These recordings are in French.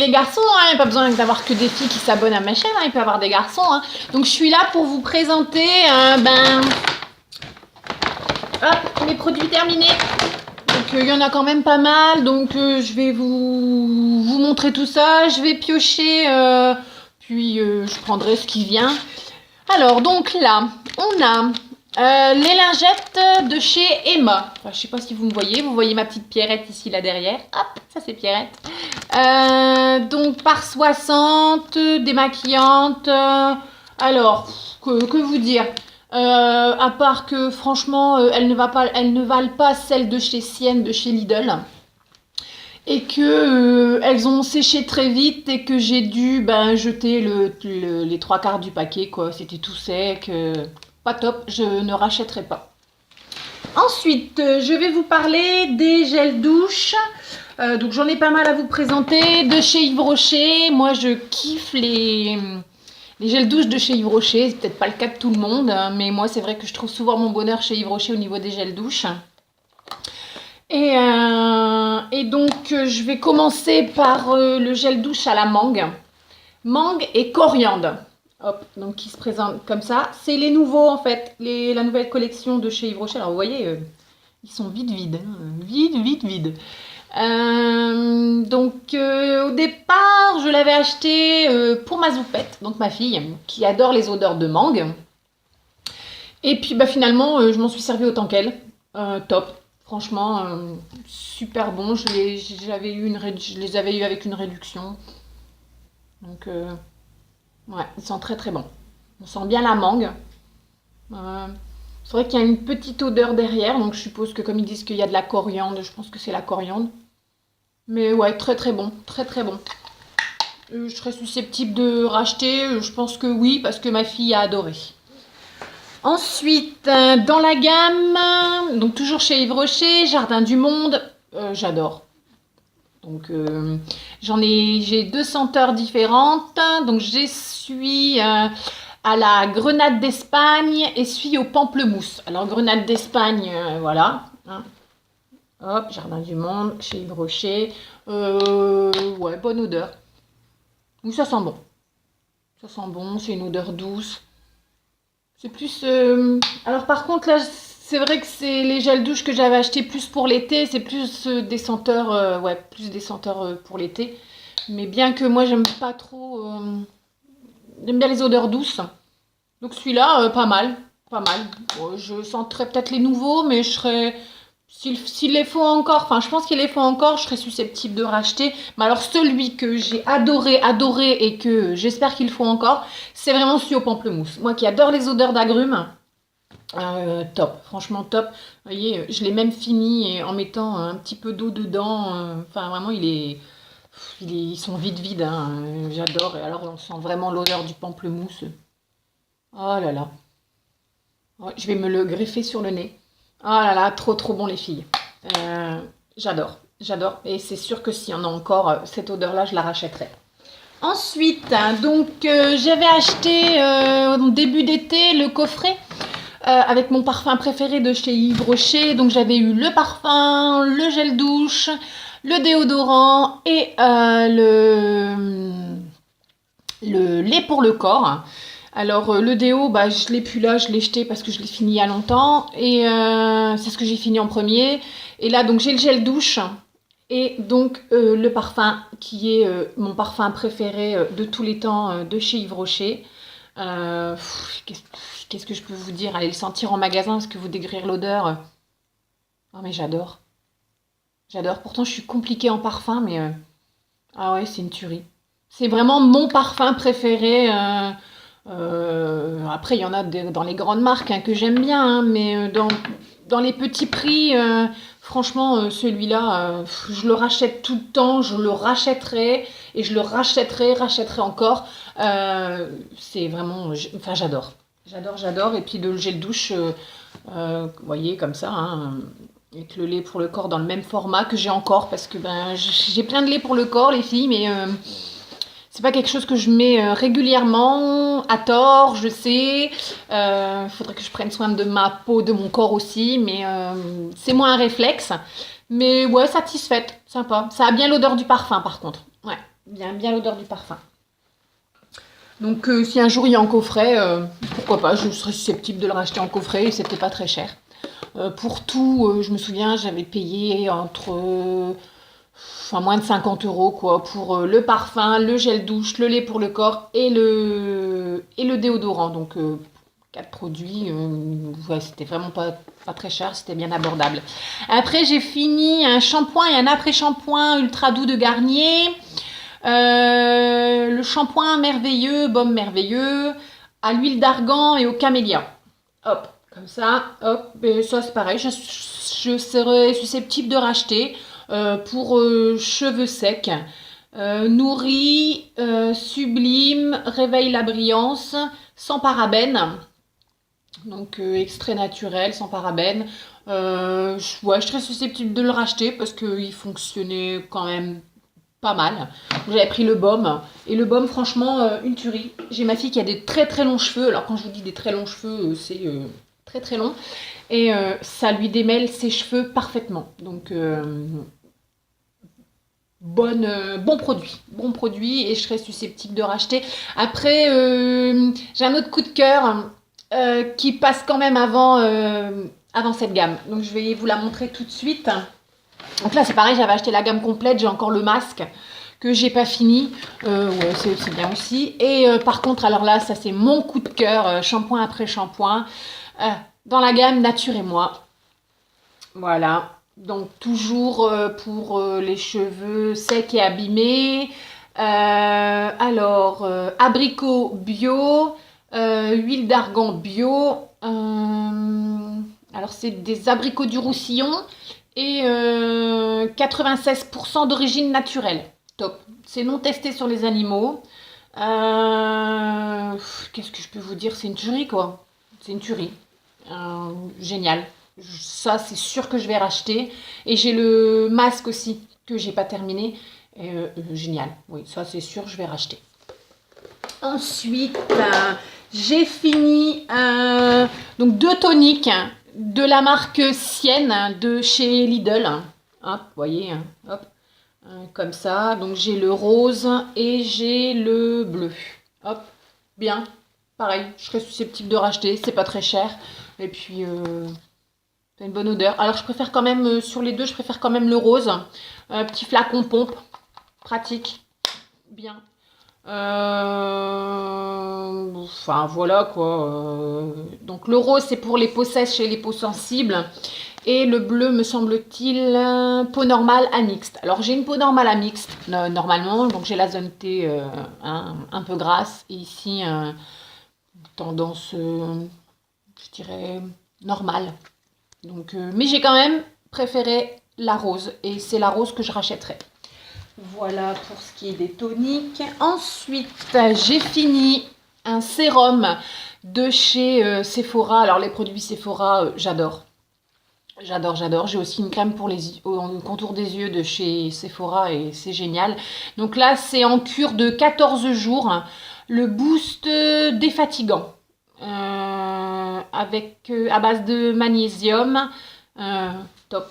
les garçons, hein, il n'y a pas besoin d'avoir que des filles qui s'abonnent à ma chaîne, hein, il peut y avoir des garçons. Hein. Donc je suis là pour vous présenter hop, les produits terminés. Donc il y en a quand même pas mal, donc je vais vous montrer tout ça. Je vais piocher, puis je prendrai ce qui vient. Alors donc là, on a les lingettes de chez Emma. Enfin, je sais pas si vous me voyez ma petite Pierrette ici là derrière. Hop, ça c'est Pierrette. Donc par 60, démaquillantes. Alors, que vous dire, à part que franchement, elles ne valent pas celles de chez Sienne, de chez Lidl. Et que elles ont séché très vite et que j'ai dû jeter les 3/4 du paquet, quoi. C'était tout sec. Pas top, je ne rachèterai pas. Ensuite, je vais vous parler des gels douche. Donc j'en ai pas mal à vous présenter. De chez Yves Rocher, moi je kiffe les gels douche de chez Yves Rocher. C'est peut-être pas le cas de tout le monde, hein, mais moi c'est vrai que je trouve souvent mon bonheur chez Yves Rocher au niveau des gels douche. Et donc je vais commencer par le gel douche à la mangue. Mangue et coriandre. Hop, donc qui se présente comme ça. C'est les nouveaux en fait, la nouvelle collection de chez Yves Rocher. Alors vous voyez, ils sont vides, hein, vides. Donc au départ, je l'avais acheté pour ma Zoupette, donc ma fille, qui adore les odeurs de mangue. Et puis finalement, je m'en suis servi autant qu'elle. Top. Franchement, super bon. Je les avais eu avec une réduction. Donc ouais, ils sont très très bons. On sent bien la mangue. C'est vrai qu'il y a une petite odeur derrière, donc je suppose que comme ils disent qu'il y a de la coriandre, je pense que c'est la coriandre. Mais ouais, très très bon, très très bon. Je serais susceptible de racheter, je pense que oui, parce que ma fille a adoré. Ensuite, dans la gamme, donc toujours chez Yves Rocher, Jardin du Monde, j'adore. Donc j'ai 2 senteurs différentes. Donc j'essuie à la grenade d'Espagne, essuie au pamplemousse. Alors grenade d'Espagne, voilà. Hein. Hop, Jardin du Monde, chez Yves Rocher. Ouais, bonne odeur. Oui, ça sent bon. Ça sent bon, c'est une odeur douce. C'est plus... Alors par contre, là, c'est vrai que c'est les gels douche que j'avais acheté plus pour l'été. C'est plus des senteurs, ouais, plus des senteurs pour l'été. Mais bien que moi, j'aime pas trop... j'aime bien les odeurs douces. Donc celui-là, pas mal. Pas mal. Bon, je sentirais peut-être les nouveaux, mais je serais... S'ils les font encore, enfin je pense qu'ils les font encore, je serais susceptible de racheter. Mais alors celui que j'ai adoré et que j'espère qu'ils font encore, c'est vraiment celui au pamplemousse. Moi qui adore les odeurs d'agrumes, top, franchement top. Vous voyez, je l'ai même fini en mettant un petit peu d'eau dedans. Enfin vraiment ils sont vides, hein, j'adore. Et alors on sent vraiment l'odeur du pamplemousse. Oh là là. Ouais, je vais me le greffer sur le nez. Oh là là, trop trop bon les filles. J'adore. Et c'est sûr que s'il y en a encore, cette odeur-là, je la rachèterai. Ensuite, donc j'avais acheté au début d'été le coffret avec mon parfum préféré de chez Yves Rocher. Donc j'avais eu le parfum, le gel douche, le déodorant et le lait pour le corps. Alors le déo, je l'ai plus là, je l'ai jeté parce que je l'ai fini il y a longtemps. Et c'est ce que j'ai fini en premier. Et là, donc j'ai le gel douche. Et donc le parfum qui est mon parfum préféré de tous les temps de chez Yves Rocher. Qu'est-ce que je peux vous dire? Allez le sentir en magasin parce que vous décrire l'odeur. Oh mais j'adore. J'adore. Pourtant je suis compliquée en parfum, mais ah ouais, c'est une tuerie. C'est vraiment mon parfum préféré. Après, il y en a dans les grandes marques que j'aime bien, hein, mais dans les petits prix, franchement, celui-là, je le rachète tout le temps, je le rachèterai et je le rachèterai encore. C'est vraiment, enfin, j'adore. Et puis le gel douche, vous voyez, comme ça, hein, avec le lait pour le corps dans le même format que j'ai encore, parce que j'ai plein de lait pour le corps, les filles, mais... c'est pas quelque chose que je mets régulièrement, à tort, je sais. Faudrait que je prenne soin de ma peau, de mon corps aussi, mais c'est moins un réflexe. Mais ouais, satisfaite, sympa. Ça a bien l'odeur du parfum par contre. Ouais, bien l'odeur du parfum. Donc si un jour il y a en coffret, pourquoi pas, je serais susceptible de le racheter en coffret et c'était pas très cher. Pour tout, je me souviens, j'avais payé moins de 50 euros quoi, pour le parfum, le gel douche, le lait pour le corps et le déodorant. Donc 4 produits, ouais, c'était vraiment pas très cher, c'était bien abordable. Après j'ai fini un shampoing et un après-shampoing ultra doux de Garnier. Le shampoing merveilleux, baume merveilleux, à l'huile d'argan et au camélia. Hop, comme ça, hop, et ça c'est pareil, je serais susceptible de racheter pour cheveux secs. Nourri, sublime, réveille la brillance, sans parabènes. Donc extrait naturel, sans parabènes. Ouais, je serais susceptible de le racheter parce qu'il fonctionnait quand même pas mal. J'avais pris le baume. Et le baume, franchement, une tuerie. J'ai ma fille qui a des très très longs cheveux. Alors quand je vous dis des très longs cheveux, c'est très très long. Et ça lui démêle ses cheveux parfaitement. Donc bon produit. Bon produit et je serais susceptible de racheter. Après, j'ai un autre coup de cœur qui passe quand même avant cette gamme. Donc je vais vous la montrer tout de suite. Donc là c'est pareil, j'avais acheté la gamme complète, j'ai encore le masque que j'ai pas fini, ouais, c'est bien aussi. Et par contre, alors là, ça c'est mon coup de cœur, shampoing après shampoing, dans la gamme Nature et moi. Voilà, donc toujours pour les cheveux secs et abîmés. Alors, abricot bio, huile d'argan bio. Alors c'est des abricots du Roussillon et 96% d'origine naturelle. Top. C'est non testé sur les animaux. Qu'est-ce que je peux vous dire? C'est une tuerie quoi. C'est une tuerie. Génial. Ça, c'est sûr que je vais racheter. Et j'ai le masque aussi que j'ai pas terminé. Génial. Oui, ça, c'est sûr, je vais racheter. Ensuite, j'ai fini donc 2 toniques de la marque Sienne de chez Lidl. Hop, vous voyez, hop, comme ça. Donc j'ai le rose et j'ai le bleu. Hop, bien. Pareil, je serais susceptible de racheter. C'est pas très cher. Et puis, c'est une bonne odeur. Alors je préfère quand même, sur les deux, je préfère quand même le rose. Petit flacon pompe. Pratique. Bien. Enfin voilà quoi. Donc le rose c'est pour les peaux sèches et les peaux sensibles. Et le bleu me semble-t-il peau normale à mixte. Alors j'ai une peau normale à mixte normalement. Donc j'ai la zone T un peu grasse. Et ici tendance je dirais normale. Donc, mais j'ai quand même préféré la rose. Et c'est la rose que je rachèterai. Voilà pour ce qui est des toniques. Ensuite, j'ai fini un sérum de chez Sephora. Alors, les produits Sephora, j'adore. J'adore, j'adore. J'ai aussi une crème pour les contour des yeux de chez Sephora et c'est génial. Donc là, c'est en cure de 14 jours. Le boost défatigant. Avec à base de magnésium. Top.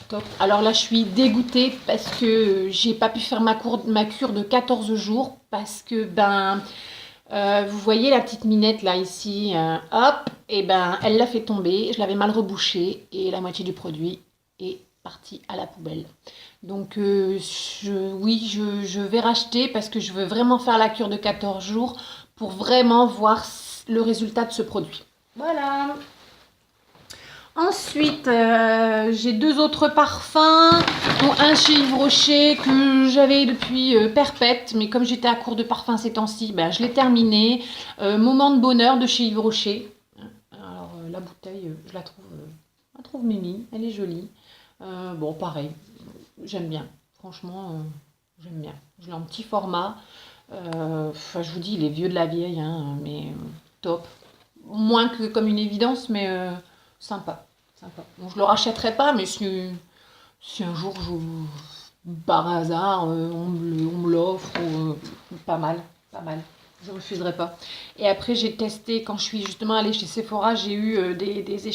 Top. Alors là, je suis dégoûtée parce que j'ai pas pu faire ma cure de 14 jours parce que vous voyez la petite minette là ici, hop, et elle l'a fait tomber. Je l'avais mal rebouchée et la moitié du produit est partie à la poubelle. Donc oui, je vais racheter parce que je veux vraiment faire la cure de 14 jours pour vraiment voir le résultat de ce produit. Voilà. Ensuite, j'ai 2 autres parfums, dont un chez Yves Rocher que j'avais depuis perpète, mais comme j'étais à court de parfums ces temps-ci, je l'ai terminé. Moment de bonheur de chez Yves Rocher. Alors la bouteille, je la trouve mimi, elle est jolie. Bon, pareil, j'aime bien. Franchement, j'aime bien. Je l'ai en petit format. Je vous dis, il est vieux de la vieille, hein, mais top. Moins que comme une évidence, mais sympa. Sympa. Bon, je le rachèterai pas, mais si un jour, par hasard, on me l'offre, pas mal, pas mal. Je ne refuserai pas. Et après, j'ai testé, quand je suis justement allée chez Sephora, j'ai eu des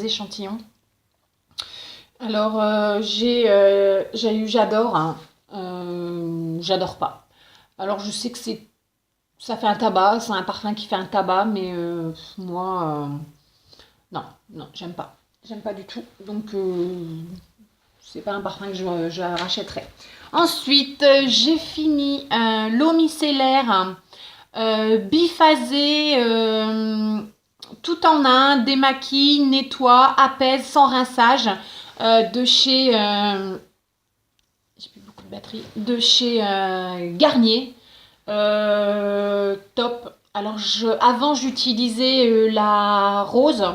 échantillons. Alors, j'ai eu j'adore, hein. J'adore pas. Alors je sais que ça fait un tabac, c'est un parfum qui fait un tabac, mais moi, non, non, j'aime pas. J'aime pas du tout. Donc c'est pas un parfum que je rachèterai. Ensuite, j'ai fini l'eau micellaire biphasée, tout en un, démaquille, nettoie, apaise sans rinçage, de chez j'ai plus beaucoup de batterie, de chez Garnier. Top. Alors avant j'utilisais la rose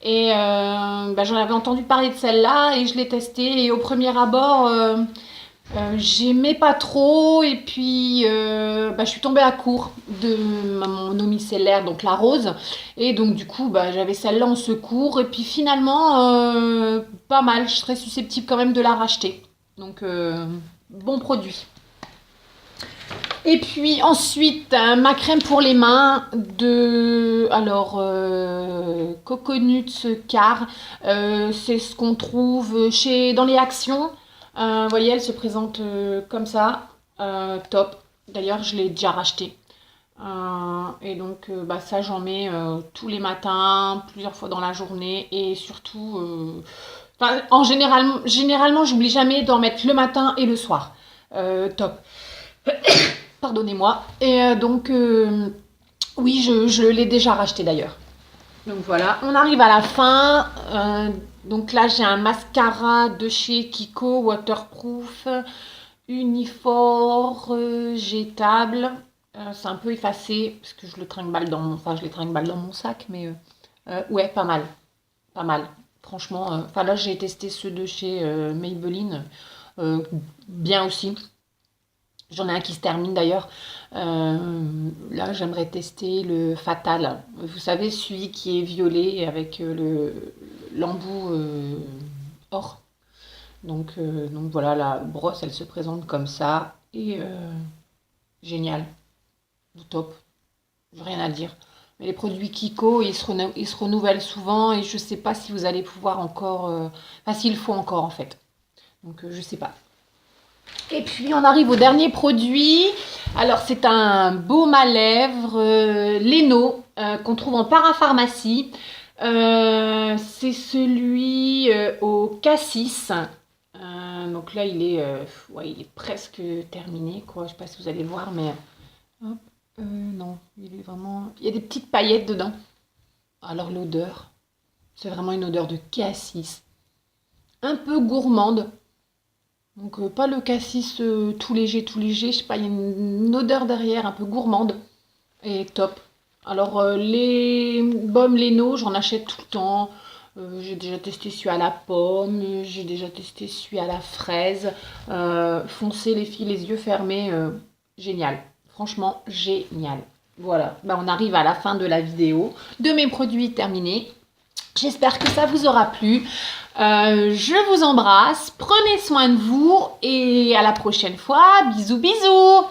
et j'en avais entendu parler de celle-là et je l'ai testée et au premier abord j'aimais pas trop et puis je suis tombée à court de mon eau micellaire, donc la rose, et donc du coup j'avais celle-là en secours et puis finalement pas mal, je serais susceptible quand même de la racheter, donc bon produit. Et puis ensuite, ma crème pour les mains de Coconuts Car. C'est ce qu'on trouve dans les Actions. Vous voyez, elle se présente comme ça. Top. D'ailleurs, je l'ai déjà racheté. Et donc, ça, j'en mets tous les matins, plusieurs fois dans la journée. Et surtout, généralement, j'oublie jamais d'en mettre le matin et le soir. Top. Pardonnez-moi. Et oui, je l'ai déjà racheté d'ailleurs. Donc voilà, on arrive à la fin. Donc là, j'ai un mascara de chez Kiko, waterproof, uniforme, jetable. C'est un peu effacé parce que je le trinque-balle je les trinque-balle dans mon sac, mais ouais, pas mal, pas mal. Franchement, là, j'ai testé ceux de chez Maybelline, bien aussi. J'en ai un qui se termine d'ailleurs. Là, j'aimerais tester le Fatal. Vous savez, celui qui est violet avec l'embout or. Donc voilà, la brosse, elle se présente comme ça. Et génial. Top. J'ai rien à dire. Mais les produits Kiko, ils se renouvellent souvent et je ne sais pas si vous allez pouvoir encore... s'il faut encore en fait. Donc je ne sais pas. Et puis on arrive au dernier produit. Alors c'est un baume à lèvres Leno qu'on trouve en parapharmacie. C'est celui au cassis. Donc là il est presque terminé quoi. Je sais pas si vous allez voir, mais hop, non, il est vraiment. Il y a des petites paillettes dedans. Alors l'odeur, c'est vraiment une odeur de cassis, un peu gourmande. Donc pas le cassis tout léger, je sais pas, il y a une odeur derrière un peu gourmande et top. Alors les baumes Leno, j'en achète tout le temps. J'ai déjà testé celui à la pomme, j'ai déjà testé celui à la fraise. Foncez les filles, les yeux fermés, génial. Franchement, génial. Voilà, on arrive à la fin de la vidéo, de mes produits terminés. J'espère que ça vous aura plu. Je vous embrasse, prenez soin de vous et à la prochaine fois. Bisous, bisous!